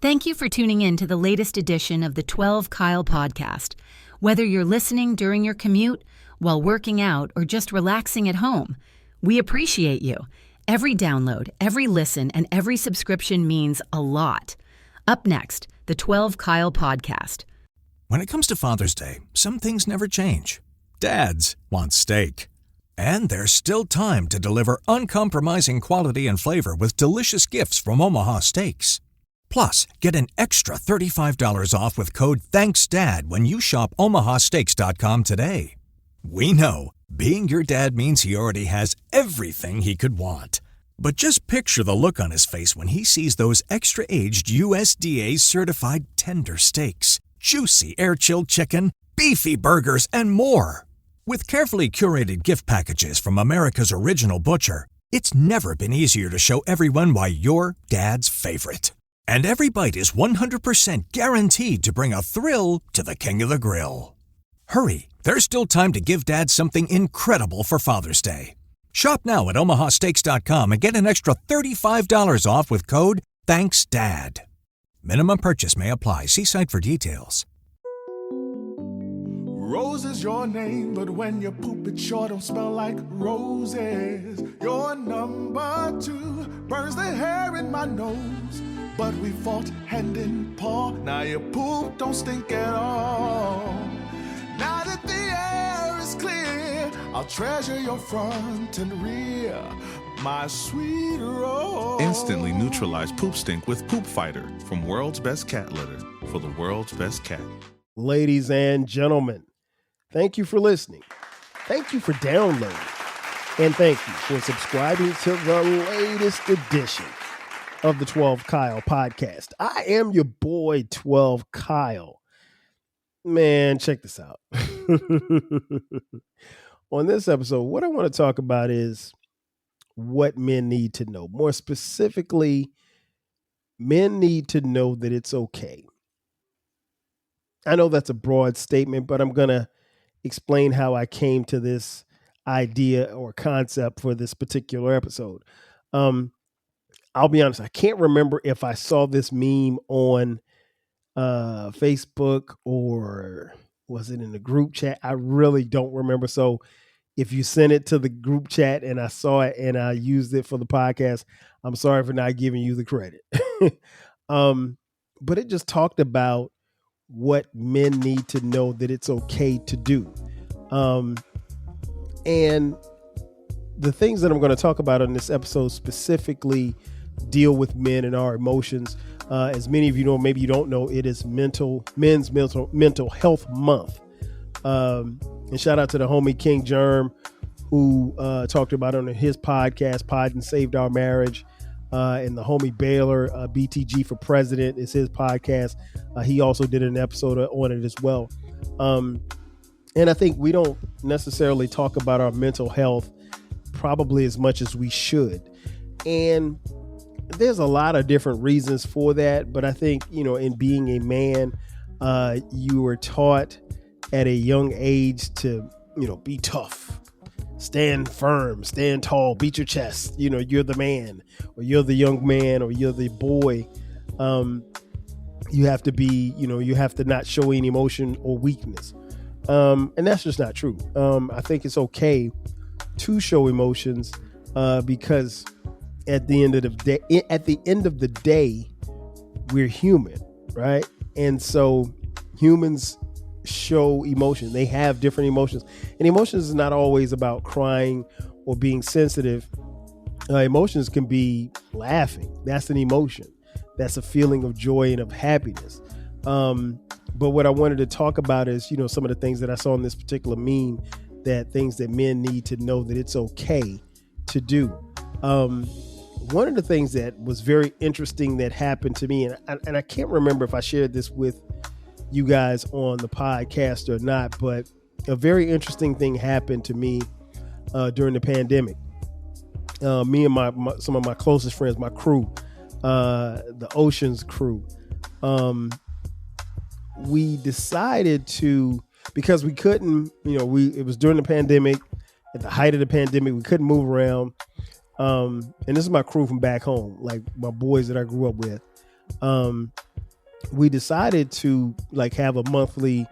Thank you for tuning in to the latest edition of the 12 Kyle podcast. Whether you're listening during your commute, while working out, or just relaxing at home, we appreciate you. Every download, every listen, and every subscription means a lot. Up next, the 12 Kyle podcast. When it comes to Father's Day, some things never change. Dads want steak. And there's still time to deliver uncompromising quality and flavor with delicious gifts from Omaha Steaks. Plus, get an extra $35 off with code THANKSDAD when you shop omahasteaks.com today. We know, being your dad means he already has everything he could want. But just picture the look on his face when he sees those extra-aged USDA-certified tender steaks, juicy air-chilled chicken, beefy burgers, and more. With carefully curated gift packages from America's original butcher, it's never been easier to show everyone why you're dad's favorite. And every bite is 100% guaranteed to bring a thrill to the king of the grill. Hurry, there's still time to give Dad something incredible for Father's Day. Shop now at omahasteaks.com and get an extra $35 off with code THANKSDAD. Minimum purchase may apply. See site for details. Rose is your name, but when you poop it sure don't smell like roses. Your number 2 burns the hair in my nose. But we fought hand in paw, now your poop don't stink at all. Now that the air is clear, I'll treasure your front and rear, my sweet Rose. Instantly neutralize poop stink with Poop Fighter from World's Best Cat Litter for the world's best cat. Ladies and gentlemen, thank you for listening. Thank you for downloading. And thank you for subscribing to the latest edition of the 12 Kyle podcast. I am your boy 12 Kyle. Man, check this out. On this episode, what I want to talk about is what men need to know. More specifically, men need to know that it's okay. I know that's a broad statement, but I'm going to explain how I came to this idea or concept for this particular episode. I'll be honest, I can't remember if I saw this meme on Facebook or was it in the group chat? I really don't remember. So if you sent it to the group chat and I saw it and I used it for the podcast, I'm sorry for not giving you the credit. But it just talked about what men need to know that it's okay to do. And the things that I'm going to talk about in this episode specifically deal with men and our emotions. As many of you know, maybe you don't know, it is Men's Mental Health Month. And shout out to the homie King Germ, who talked about it on his podcast, Pod and Saved Our Marriage. And the homie Baylor, BTG for President, is his podcast. He also did an episode on it as well. And I think we don't necessarily talk about our mental health probably as much as we should. And there's a lot of different reasons for that. But I think, in being a man, you were taught at a young age to, be tough, stand firm, stand tall, beat your chest. You're the man, or you're the young man, or you're the boy. You have to be, you have to not show any emotion or weakness. And that's just not true. I think it's okay to show emotions because at the end of the day, we're human, right? And so humans show emotion. They have different emotions, and emotions is not always about crying or being sensitive. Emotions can be laughing. That's an emotion. That's a feeling of joy and of happiness. But what I wanted to talk about is, some of the things that I saw in this particular meme, that things that men need to know that it's okay to do. One of the things that was very interesting that happened to me, and I can't remember if I shared this with you guys on the podcast or not, but a very interesting thing happened to me during the pandemic. Me and some of my closest friends, my crew, the Oceans crew, we decided to, because we couldn't, it was during the pandemic, at the height of the pandemic, we couldn't move around. And this is my crew from back home, like my boys that I grew up with. we decided to like have a monthly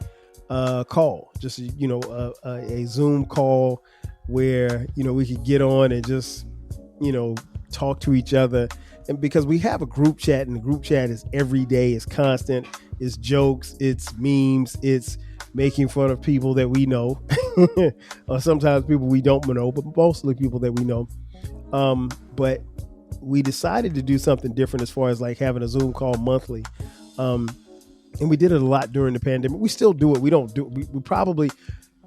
call, just a Zoom call where we could get on and just talk to each other. And because we have a group chat, and the group chat is every day, it's constant, it's jokes, it's memes, it's making fun of people that we know, or sometimes people we don't know, but mostly people that we know. But we decided to do something different as far as like having a Zoom call monthly. And we did it a lot during the pandemic. We still do it. We don't do it. We probably,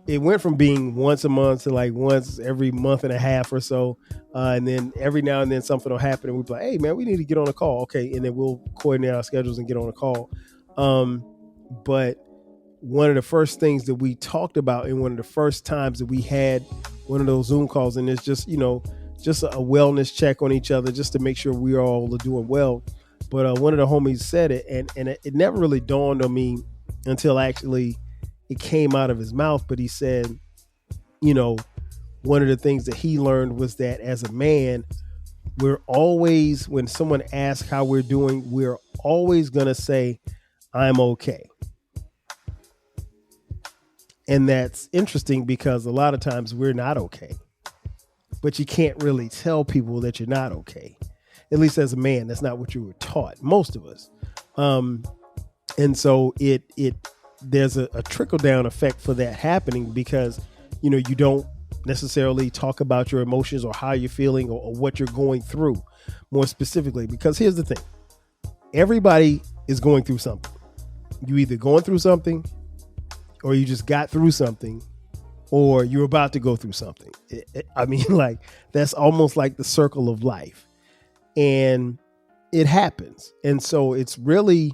it went from being once a month to like once every month and a half or so. And then every now and then something will happen and we'll be like, hey man, we need to get on a call. Okay. And then we'll coordinate our schedules and get on a call. But one of the first things that we talked about, and one of the first times that we had one of those Zoom calls, and it's just, just a wellness check on each other, just to make sure we all are doing well. But one of the homies said it, and it never really dawned on me until actually it came out of his mouth. But he said, one of the things that he learned was that as a man, we're always, when someone asks how we're doing, we're always going to say, I'm okay. And that's interesting because a lot of times we're not okay, but you can't really tell people that you're not okay. At least as a man, that's not what you were taught, most of us. And so there's a trickle down effect for that happening because, you don't necessarily talk about your emotions or how you're feeling or what you're going through more specifically, because here's the thing. Everybody is going through something. You either going through something or you just got through something or you're about to go through something. Like that's almost like the circle of life. And it happens. And so it's really,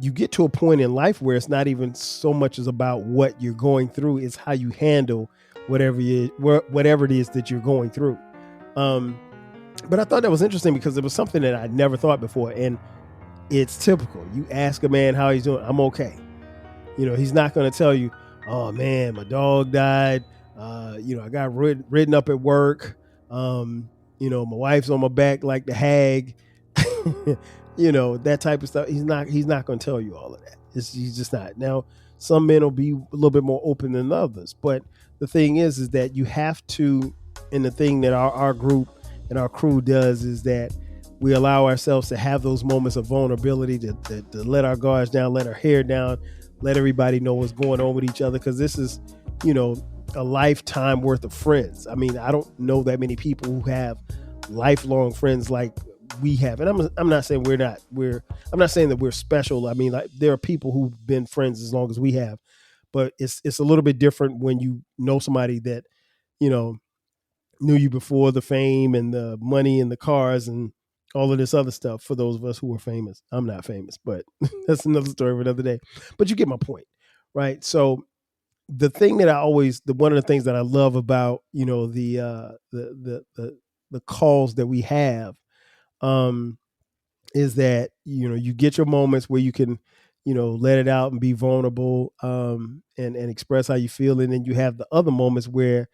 you get to a point in life where it's not even so much as about what you're going through, it's how you handle whatever it is that you're going through. But I thought that was interesting because it was something that I never thought before. And it's typical. You ask a man how he's doing, I'm okay. He's not going to tell you, oh man, my dog died. I got ridden up at work. My wife's on my back like the hag, that type of stuff. He's not going to tell you all of that. He's just not. Now, some men will be a little bit more open than others, but the thing is that you have to, and the thing that our group and our crew does is that we allow ourselves to have those moments of vulnerability to let our guards down, let our hair down, let everybody know what's going on with each other. Cause this is, a lifetime worth of friends. I mean, I don't know that many people who have lifelong friends like we have. And I'm not saying I'm not saying that we're special. I mean, like there are people who've been friends as long as we have, but it's a little bit different when you know somebody that, knew you before the fame and the money and the cars and all of this other stuff. For those of us who are famous, I'm not famous, but that's another story for another day. But you get my point, right? So the thing that one of the things that I love about, the calls that we have, is that, you get your moments where you can, let it out and be vulnerable, and express how you feel. And then you have the other moments where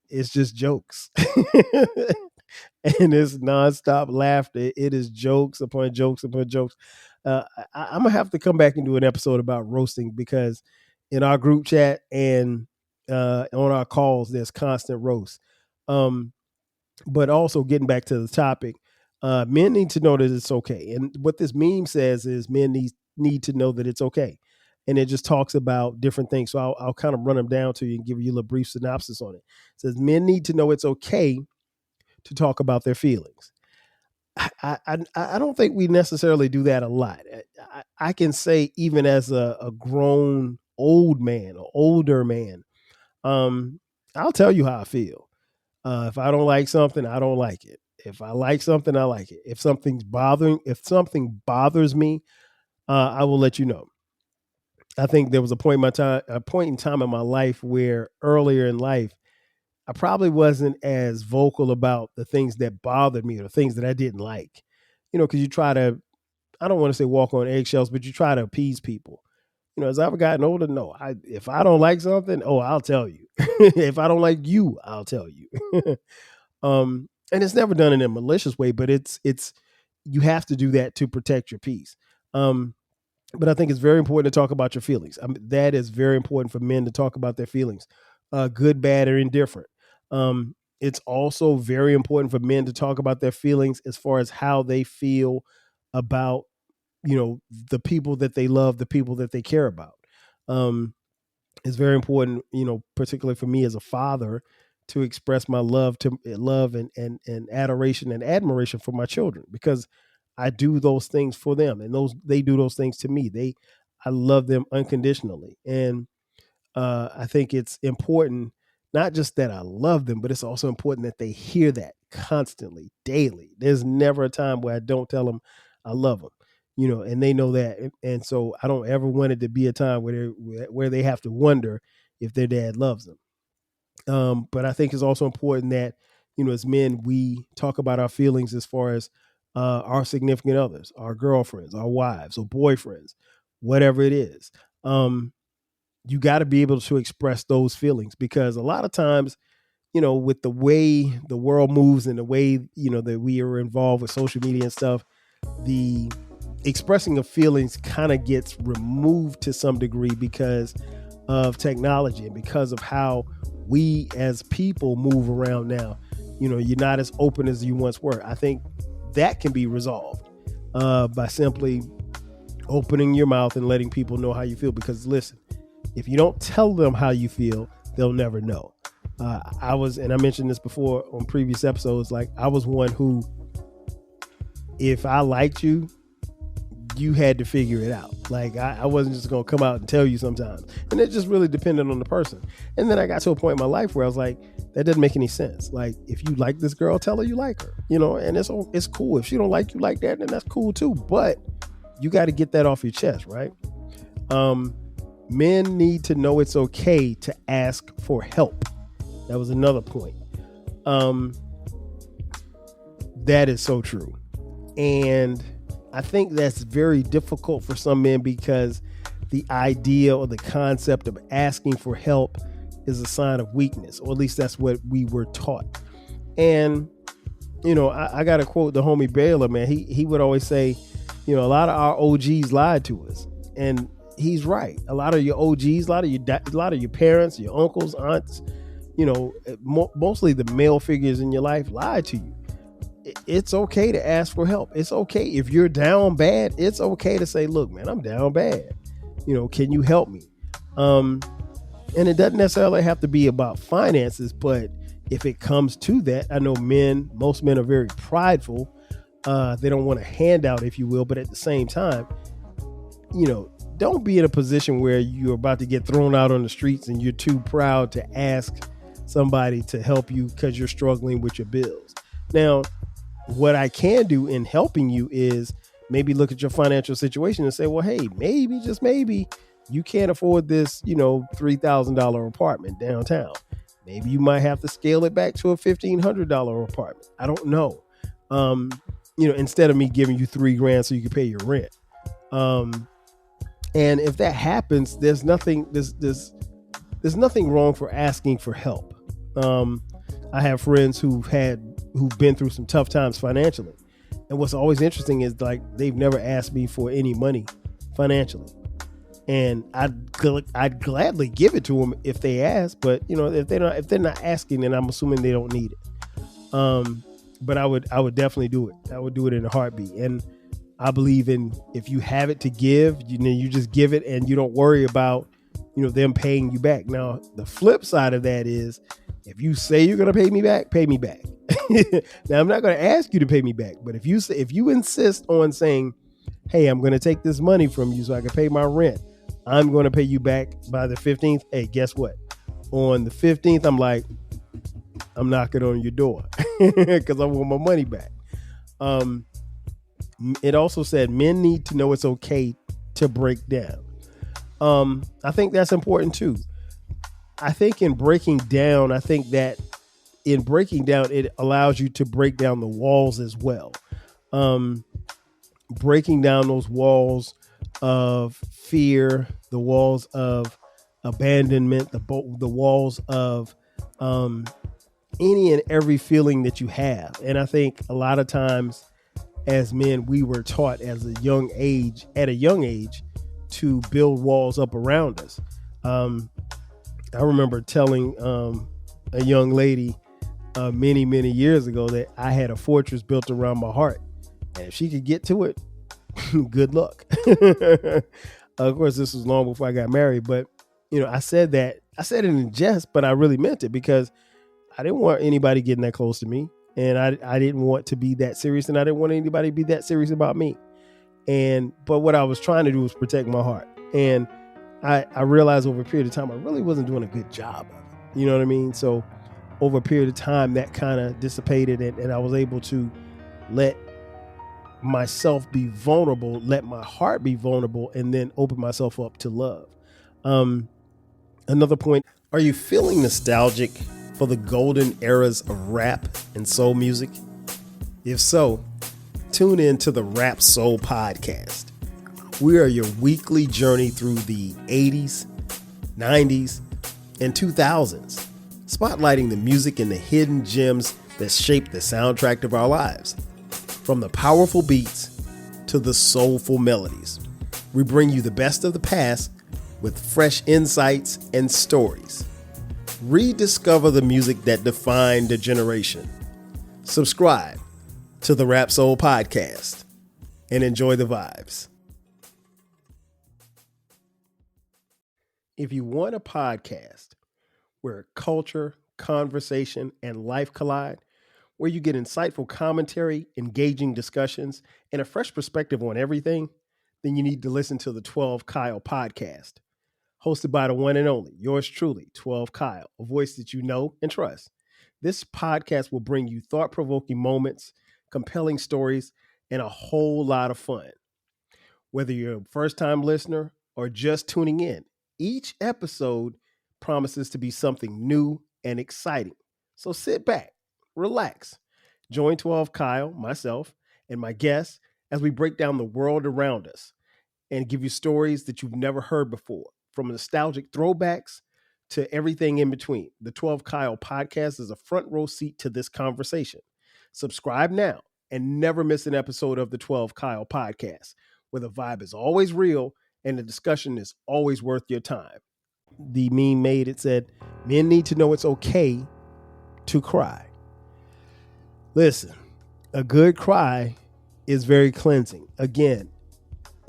it's just jokes and it's nonstop laughter. It is jokes upon jokes upon jokes. I'm gonna have to come back and do an episode about roasting because in our group chat and on our calls, there's constant roast. But also getting back to the topic, men need to know that it's okay. And what this meme says is men need to know that it's okay. And it just talks about different things. So I'll kind of run them down to you and give you a little brief synopsis on it. It says men need to know it's okay to talk about their feelings. I don't think we necessarily do that a lot. I can say even as a grown old man or older man, I'll tell you how I feel. If I don't like something, I don't like it. If I like something, I like it. If something bothers me, I will let you know. I think there was a point in time in my life where earlier in life, I probably wasn't as vocal about the things that bothered me or the things that I didn't like, because you try to, I don't want to say walk on eggshells, but you try to appease people. As I've gotten older, no, if I don't like something, I'll tell you. If I don't like you, I'll tell you. And it's never done in a malicious way, but it's you have to do that to protect your peace. But I think it's very important to talk about your feelings. That is very important for men to talk about their feelings, good, bad, or indifferent. It's also very important for men to talk about their feelings as far as how they feel about, the people that they love, the people that they care about. It's very important, particularly for me as a father, to express my love and adoration and admiration for my children, because I do those things for them, and they do those things to me. I love them unconditionally, and I think it's important not just that I love them, but it's also important that they hear that constantly, daily. There's never a time where I don't tell them I love them, and they know that. And so I don't ever want it to be a time where they have to wonder if their dad loves them. But I think it's also important that, as men, we talk about our feelings as far as our significant others, our girlfriends, our wives or boyfriends, whatever it is. You got to be able to express those feelings, because a lot of times, with the way the world moves and the way, that we are involved with social media and stuff, the expressing of feelings kind of gets removed to some degree because of technology and because of how we as people move around now. You're not as open as you once were. I think that can be resolved by simply opening your mouth and letting people know how you feel. Because listen, if you don't tell them how you feel, they'll never know. And I mentioned this before on previous episodes, like I was one who, if I liked you, you had to figure it out. Like I wasn't just going to come out and tell you sometimes. And it just really depended on the person. And then I got to a point in my life where I was like, that doesn't make any sense. Like, if you like this girl, tell her you like her, and it's cool. If she don't like you like that, then that's cool too. But you got to get that off your chest, right? Men need to know it's okay to ask for help. That was another point. That is so true. And I think that's very difficult for some men, because the idea or the concept of asking for help is a sign of weakness, or at least that's what we were taught. And, I got to quote the homie Baylor, man. He would always say, a lot of our OGs lied to us. And he's right. A lot of your OGs, a lot of your parents, your uncles, aunts, mostly the male figures in your life lied to you. It's okay to ask for help. It's okay if you're down bad. It's okay to say, look, man, I'm down bad. Can you help me? And it doesn't necessarily have to be about finances, but if it comes to that, I know most men are very prideful. They don't want a handout, if you will, but at the same time, don't be in a position where you're about to get thrown out on the streets and you're too proud to ask somebody to help you because you're struggling with your bills. Now, what I can do in helping you is maybe look at your financial situation and say, well, hey, maybe, just maybe, you can't afford this, $3,000 apartment downtown. Maybe you might have to scale it back to a $1,500 apartment. I don't know. Instead of me giving you $3,000 so you can pay your rent. And if that happens, there's nothing wrong for asking for help. I have friends who've been through some tough times financially. And what's always interesting is, like, they've never asked me for any money financially. And I'd gladly give it to them if they ask, but if they're not asking, then I'm assuming they don't need it. But I would definitely do it. I would do it in a heartbeat. And I believe in, if you have it to give, you just give it, and you don't worry about, them paying you back. Now, the flip side of that is, if you say you're going to pay me back, pay me back. Now, I'm not going to ask you to pay me back, but if you insist on saying, hey, I'm going to take this money from you so I can pay my rent, I'm going to pay you back by the 15th. Hey, guess what? On the 15th, I'm knocking on your door because I want my money back. It also said men need to know it's okay to break down. I think that's important too. I think in breaking down, it allows you to break down the walls as well. Breaking down those walls of fear, the walls of abandonment, the walls of any and every feeling that you have. And I think a lot of times as men, we were taught at a young age to build walls up around us. I remember telling a young lady many years ago that I had a fortress built around my heart, and if she could get to it, good luck. Of course, this was long before I got married, but I said it in jest, but I really meant it, because I didn't want anybody getting that close to me, and I didn't want to be that serious, and I didn't want anybody to be that serious about me. But what I was trying to do was protect my heart, and I realized over a period of time I really wasn't doing a good job of it. You know what I mean? So over a period of time, that kind of dissipated, and I was able to let myself be vulnerable, let my heart be vulnerable, and then open myself up to love. Another point, are you feeling nostalgic for the golden eras of rap and soul music? If so, tune in to the Rap Soul Podcast. We are your weekly journey through the 80s, 90s, and 2000s, spotlighting the music and the hidden gems that shaped the soundtrack of our lives. From the powerful beats to the soulful melodies, we bring you the best of the past with fresh insights and stories. Rediscover the music that defined a generation. Subscribe to the Rap Soul Podcast and enjoy the vibes. If you want a podcast where culture, conversation, and life collide, where you get insightful commentary, engaging discussions, and a fresh perspective on everything, then you need to listen to the 12 Kyle podcast. Hosted by the one and only, yours truly, 12 Kyle, a voice that you know and trust. This podcast will bring you thought-provoking moments, compelling stories, and a whole lot of fun. Whether you're a first-time listener or just tuning in, each episode promises to be something new and exciting. So sit back, relax, join 12 Kyle, myself, and my guests as we break down the world around us and give you stories that you've never heard before, from nostalgic throwbacks to everything in between. The 12 Kyle podcast is a front row seat to this conversation. Subscribe now and never miss an episode of the 12 Kyle podcast, where the vibe is always real and the discussion is always worth your time. The meme made it said, men need to know it's okay to cry. Listen, a good cry is very cleansing. Again,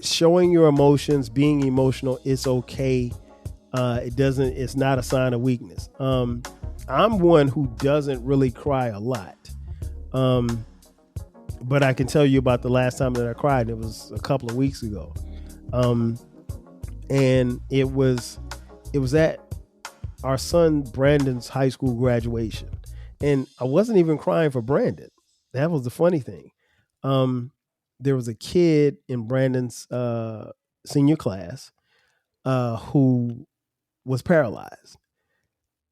showing your emotions, being emotional, it's okay. It's not a sign of weakness. I'm one who doesn't really cry a lot. But I can tell you about the last time that I cried. It was a couple of weeks ago. And it was at our son Brandon's high school graduation. And I wasn't even crying for Brandon. That was the funny thing. There was a kid in Brandon's senior class who was paralyzed.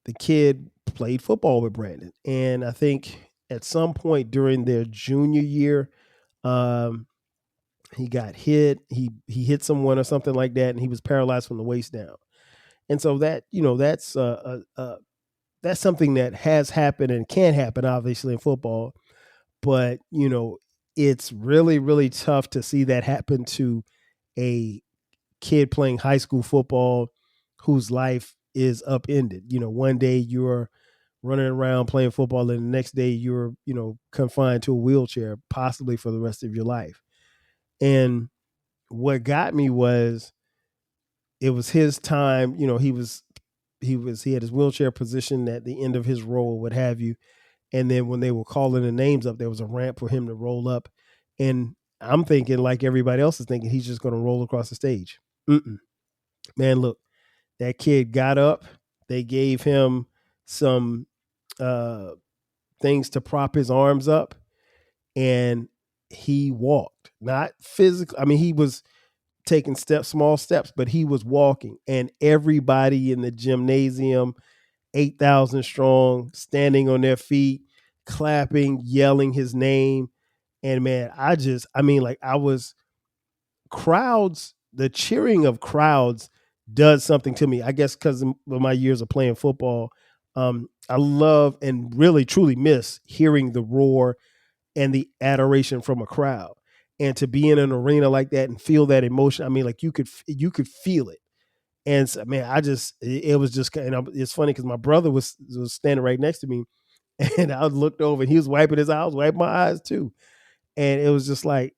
The kid played football with Brandon. And I think at some point during their junior year, he got hit. He hit someone or something like that, and he was paralyzed from the waist down. And so that's something that has happened and can happen, obviously, in football. But it's really, really tough to see that happen to a kid playing high school football whose life is upended. One day you're running around playing football, and the next day you're confined to a wheelchair, possibly for the rest of your life. And what got me was, it was his time. He had his wheelchair positioned at the end of his row, what have you. And then when they were calling the names up, there was a ramp for him to roll up. And I'm thinking, like everybody else is thinking, he's just going to roll across the stage. Man, look, that kid got up. They gave him some things to prop his arms up, and he walked. Not physically. I mean, he was taking small steps, but he was walking. And everybody in the gymnasium, 8,000 strong, standing on their feet, clapping, yelling his name. And man, crowds, the cheering of crowds does something to me. I guess because of my years of playing football, I love and really truly miss hearing the roar and the adoration from a crowd. And to be in an arena like that and feel that emotion, I mean, like you could feel it. And so, man, it was just, and it's funny because my brother was standing right next to me, and I looked over and he was wiping his eyes, I was wiping my eyes too. And it was just like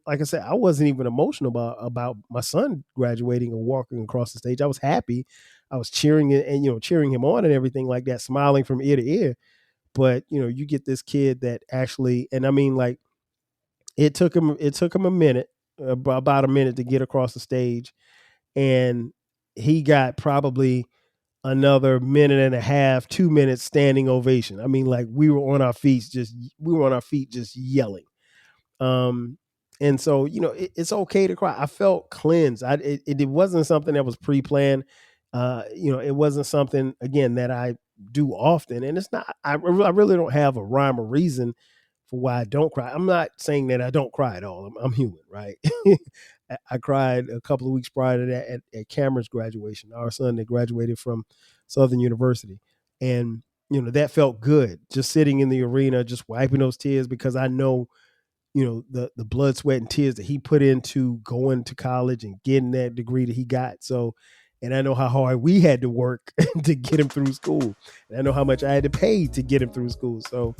I said, I wasn't even emotional about my son graduating or walking across the stage. I was happy. I was cheering and cheering him on and everything like that, smiling from ear to ear. But you get this kid that actually, and I mean, like it took him a minute, about a minute to get across the stage, and he got probably another minute and a half, 2 minutes standing ovation. I mean, like we were on our feet just yelling. And so, it's okay to cry. I felt cleansed. It wasn't something that was pre-planned. It wasn't something, again, that I do often. And it's not, I really don't have a rhyme or reason for why I don't cry. I'm not saying that I don't cry at all. I'm human, right? I cried a couple of weeks prior to that at Cameron's graduation, our son that graduated from Southern University. And, that felt good, just sitting in the arena, just wiping those tears, because I know, the blood, sweat, and tears that he put into going to college and getting that degree that he got. So, and I know how hard we had to work to get him through school. And I know how much I had to pay to get him through school. So,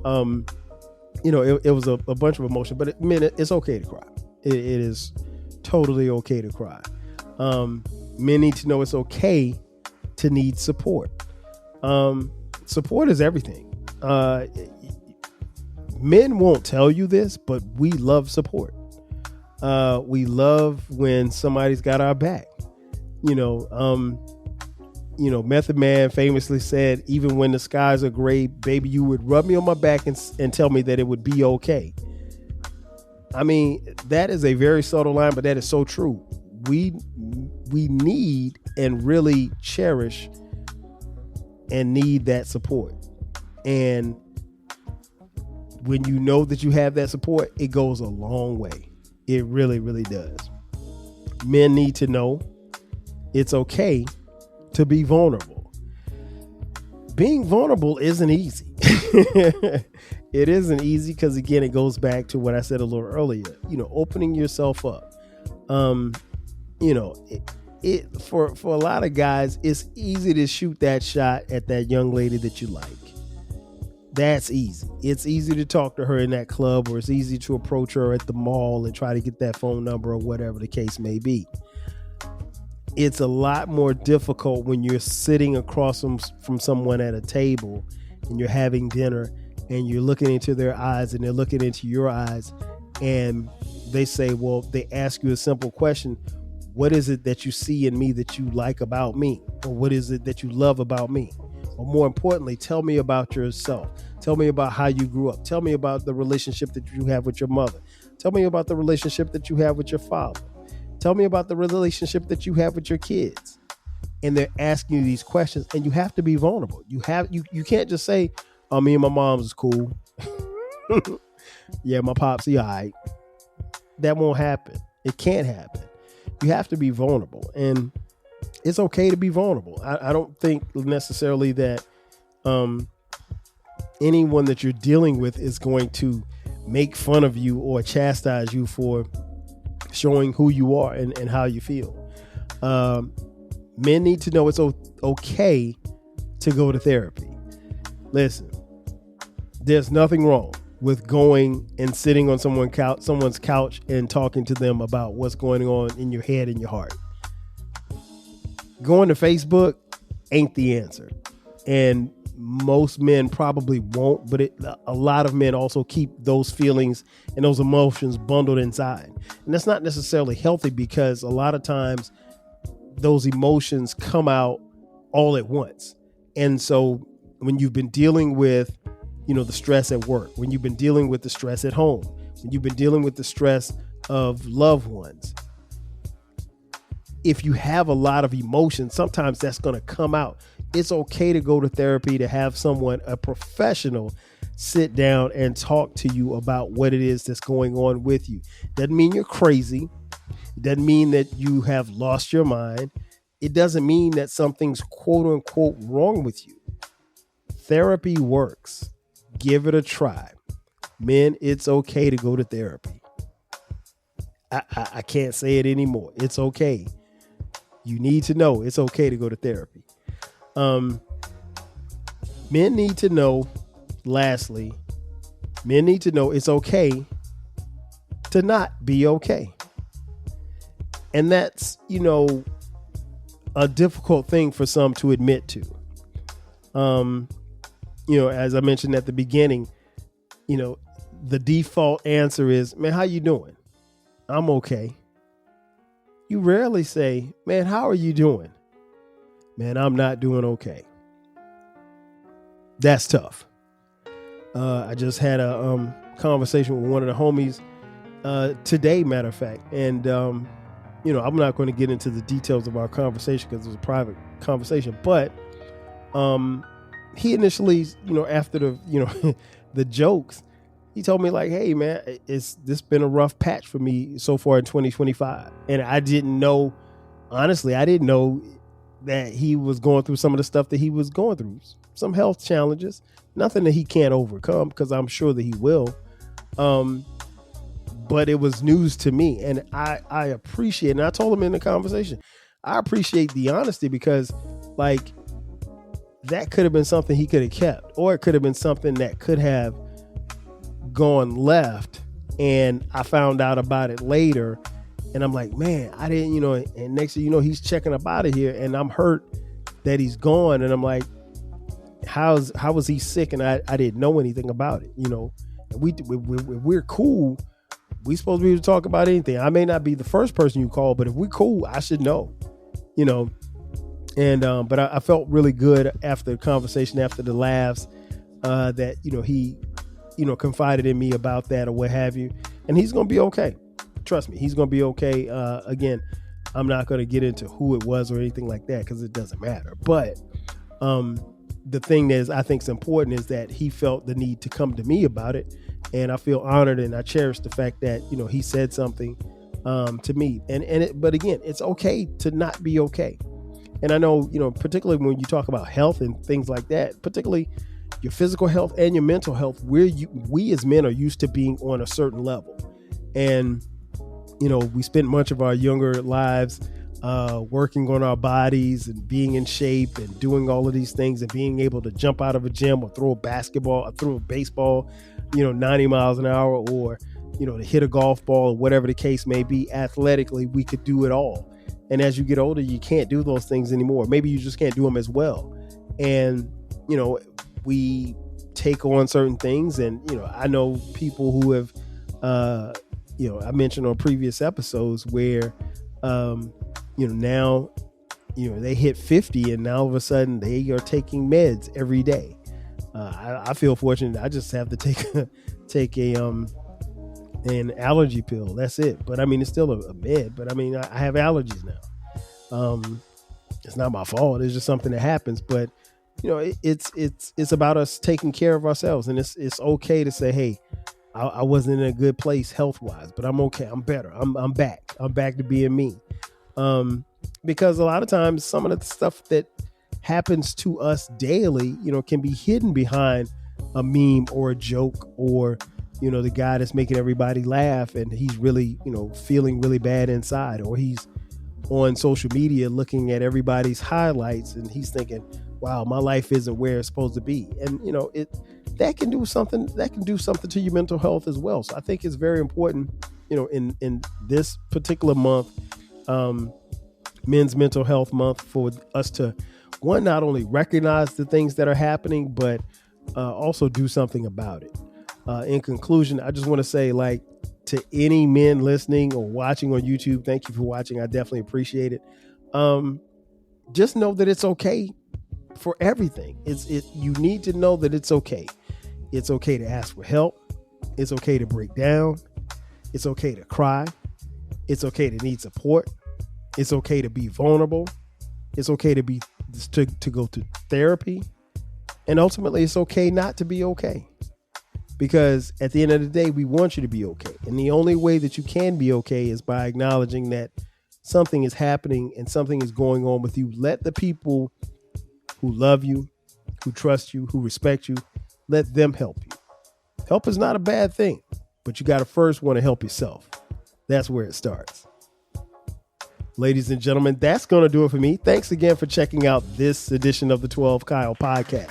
it was a bunch of emotion, but it's okay to cry. It is totally okay to cry. Men need to know it's okay to need support. Support is everything. Men won't tell you this, but we love support. We love when somebody's got our back. Method Man famously said, even when the skies are gray, baby, you would rub me on my back and tell me that it would be okay. I mean, that is a very subtle line, but that is so true. We need and really cherish and need that support. And when you know that you have that support, it goes a long way. It really, really does. Men need to know it's okay to be vulnerable. Being vulnerable isn't easy. It isn't easy because, again, it goes back to what I said a little earlier. Opening yourself up. For a lot of guys, it's easy to shoot that shot at that young lady that you like. That's easy. It's easy to talk to her in that club, or it's easy to approach her at the mall and try to get that phone number or whatever the case may be. It's a lot more difficult when you're sitting across from someone at a table and you're having dinner and you're looking into their eyes and they're looking into your eyes, and they ask you a simple question. What is it that you see in me that you like about me? Or what is it that you love about me? Or more importantly, tell me about yourself. Tell me about how you grew up. Tell me about the relationship that you have with your mother. Tell me about the relationship that you have with your father. Tell me about the relationship that you have with your kids. And they're asking you these questions, and you have to be vulnerable. You can't just say, "Oh, me and my mom's is cool." Yeah, my pops, all right. That won't happen. It can't happen. You have to be vulnerable, and it's okay to be vulnerable. I don't think necessarily that anyone that you're dealing with is going to make fun of you or chastise you for showing who you are and how you feel. Men need to know it's okay to go to therapy. Listen, there's nothing wrong with going and sitting on someone's couch and talking to them about what's going on in your head and your heart. Going to Facebook ain't the answer. And most men probably won't, but a lot of men also keep those feelings and those emotions bundled inside. And that's not necessarily healthy, because a lot of times those emotions come out all at once. And so when you've been dealing with, the stress at work, when you've been dealing with the stress at home, when you've been dealing with the stress of loved ones, if you have a lot of emotion, sometimes that's going to come out. It's okay to go to therapy, to have someone, a professional, sit down and talk to you about what it is that's going on with you. Doesn't mean you're crazy. It doesn't mean that you have lost your mind. It doesn't mean that something's quote unquote wrong with you. Therapy works. Give it a try. Men, it's okay to go to therapy. I can't say it anymore. It's okay. You need to know it's okay to go to therapy. Men need to know, lastly, men need to know it's okay to not be okay. And that's, a difficult thing for some to admit to. As I mentioned at the beginning, the default answer is, man, how you doing? I'm okay. You rarely say, man, how are you doing? Man, I'm not doing okay. That's tough. I just had a conversation with one of the homies today, matter of fact. And, I'm not going to get into the details of our conversation because it was a private conversation. But he initially, after the, the jokes, he told me like, hey, man, this been a rough patch for me so far in 2025. And I didn't know that he was going through some of the stuff that he was going through, some health challenges, nothing that he can't overcome, because I'm sure that he will. But it was news to me, and I appreciate it. And I told him in the conversation, I appreciate the honesty, because like that could have been something he could have kept, or it could have been something that could have gone left, and I found out about it later, and I'm like, man, I didn't, and next thing you know, he's checking up out of here, and I'm hurt that he's gone, and I'm like, how was he sick, and I didn't know anything about it, and we're cool, we supposed to be able to talk about anything. I may not be the first person you call, but if we're cool, I should know, and but I felt really good after the conversation, after the laughs, that he confided in me about that or what have you. And he's going to be okay. Trust me, he's going to be okay. Again, I'm not going to get into who it was or anything like that, because it doesn't matter. But the thing that I think is important is that he felt the need to come to me about it. And I feel honored, and I cherish the fact that, he said something to me. But again, it's okay to not be okay. And I know, particularly when you talk about health and things like that, particularly your physical health and your mental health, we as men are used to being on a certain level. And, we spent much of our younger lives working on our bodies and being in shape and doing all of these things, and being able to jump out of a gym or throw a basketball or throw a baseball, 90 miles an hour, or, to hit a golf ball, or whatever the case may be. Athletically, we could do it all. And as you get older, you can't do those things anymore. Maybe you just can't do them as well. And, we take on certain things, and I know people who have I mentioned on previous episodes where now they hit 50, and now all of a sudden they are taking meds every day. I feel fortunate. I just have to take an allergy pill. That's it. But I mean, it's still a med, but I mean, I have allergies now. It's not my fault. It's just something that happens. But it's about us taking care of ourselves, and it's okay to say, hey, I wasn't in a good place health wise, but I'm okay. I'm better. I'm back. I'm back to being me. Because a lot of times some of the stuff that happens to us daily, can be hidden behind a meme or a joke, or, the guy that's making everybody laugh, and he's really, feeling really bad inside, or he's on social media looking at everybody's highlights, and he's thinking, wow, my life isn't where it's supposed to be. And, that can do something to your mental health as well. So I think it's very important, in this particular month, Men's Mental Health Month, for us to, one, not only recognize the things that are happening, but also do something about it. In conclusion, I just want to say, like, to any men listening or watching on YouTube, thank you for watching. I definitely appreciate it. Just know that it's okay for everything. You need to know that it's okay. It's okay to ask for help. It's okay to break down. It's okay to cry. It's okay to need support. It's okay to be vulnerable. It's okay to go to therapy. And ultimately, it's okay not to be okay. Because at the end of the day, we want you to be okay. And the only way that you can be okay is by acknowledging that something is happening and something is going on with you. Let the people who love you, who trust you, who respect you, let them help you. Help is not a bad thing, but you got to first want to help yourself. That's where it starts. Ladies and gentlemen, that's going to do it for me. Thanks again for checking out this edition of the 12 Kyle podcast.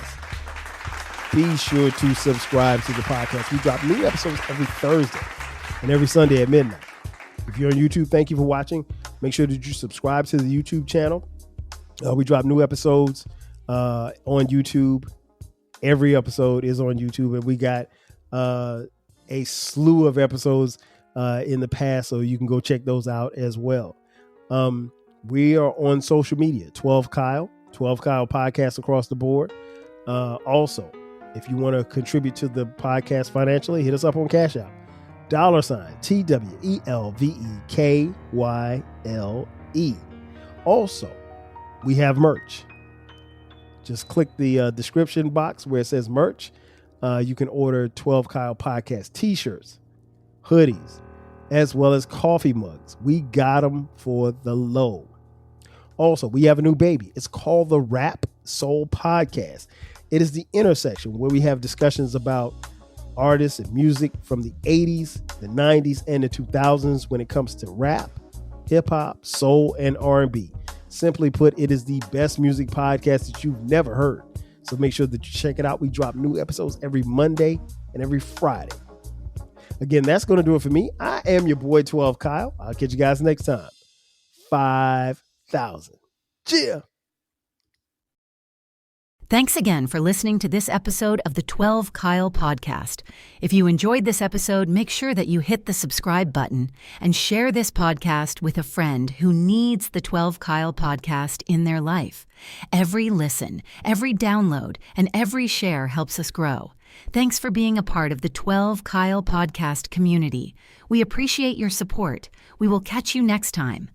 Be sure to subscribe to the podcast. We drop new episodes every Thursday and every Sunday at midnight. If you're on YouTube, thank you for watching. Make sure that you subscribe to the YouTube channel. We drop new episodes on YouTube. Every episode is on YouTube, and we got a slew of episodes in the past, so you can go check those out as well. We are on social media, 12 Kyle podcast across the board. Also, if you want to contribute to the podcast financially, hit us up on Cash App. $TWELVEKYLE. Also, we have merch. Just click the description box where it says merch. You can order 12 Kyle podcast t-shirts, hoodies, as well as coffee mugs. We got them for the low. Also, we have a new baby. It's called the Rap Soul Podcast. It is the intersection where we have discussions about artists and music from the 80s, the 90s, and the 2000s when it comes to rap, hip-hop, soul, and R&B. Simply put, it is the best music podcast that you've never heard. So make sure that you check it out. We drop new episodes every Monday and every Friday. Again, that's going to do it for me. I am your boy, 12 Kyle. I'll catch you guys next time. 5,000. Cheer. Thanks again for listening to this episode of the 12 Kyle podcast. If you enjoyed this episode, make sure that you hit the subscribe button and share this podcast with a friend who needs the 12 Kyle podcast in their life. Every listen, every download, and every share helps us grow. Thanks for being a part of the 12 Kyle podcast community. We appreciate your support. We will catch you next time.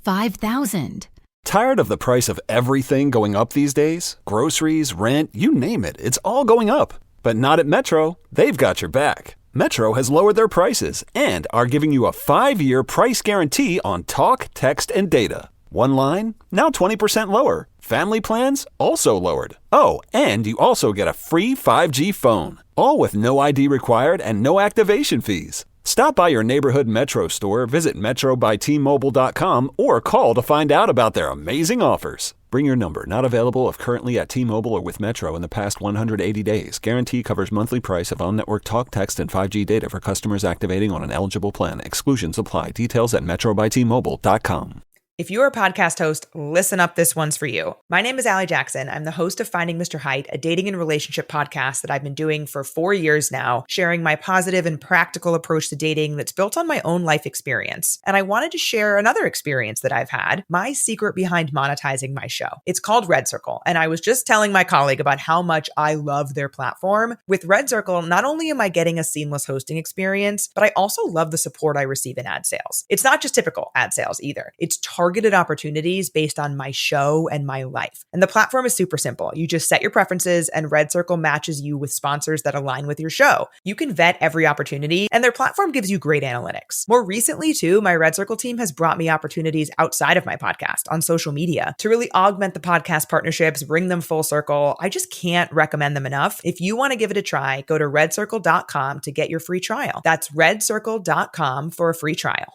5,000. Tired of the price of everything going up these days? Groceries, rent, you name it, it's all going up. But not at Metro. They've got your back. Metro has lowered their prices and are giving you a 5-year price guarantee on talk, text, and data. One line, now 20% lower. Family plans, also lowered. Oh, and you also get a free 5G phone. All with no ID required and no activation fees. Stop by your neighborhood Metro store, visit metrobytmobile.com, or call to find out about their amazing offers. Bring your number. Not available if currently at T-Mobile or with Metro in the past 180 days. Guarantee covers monthly price of on-network talk, text, and 5G data for customers activating on an eligible plan. Exclusions apply. Details at metrobytmobile.com. If you're a podcast host, listen up, this one's for you. My name is Allie Jackson. I'm the host of Finding Mr. Height, a dating and relationship podcast that I've been doing for 4 years now, sharing my positive and practical approach to dating that's built on my own life experience. And I wanted to share another experience that I've had, my secret behind monetizing my show. It's called Red Circle, and I was just telling my colleague about how much I love their platform. With Red Circle, not only am I getting a seamless hosting experience, but I also love the support I receive in ad sales. It's not just typical ad sales either. It's targeted opportunities based on my show and my life. And the platform is super simple. You just set your preferences and Red Circle matches you with sponsors that align with your show. You can vet every opportunity and their platform gives you great analytics. More recently too, my Red Circle team has brought me opportunities outside of my podcast on social media to really augment the podcast partnerships, bring them full circle. I just can't recommend them enough. If you want to give it a try, go to redcircle.com to get your free trial. That's redcircle.com for a free trial.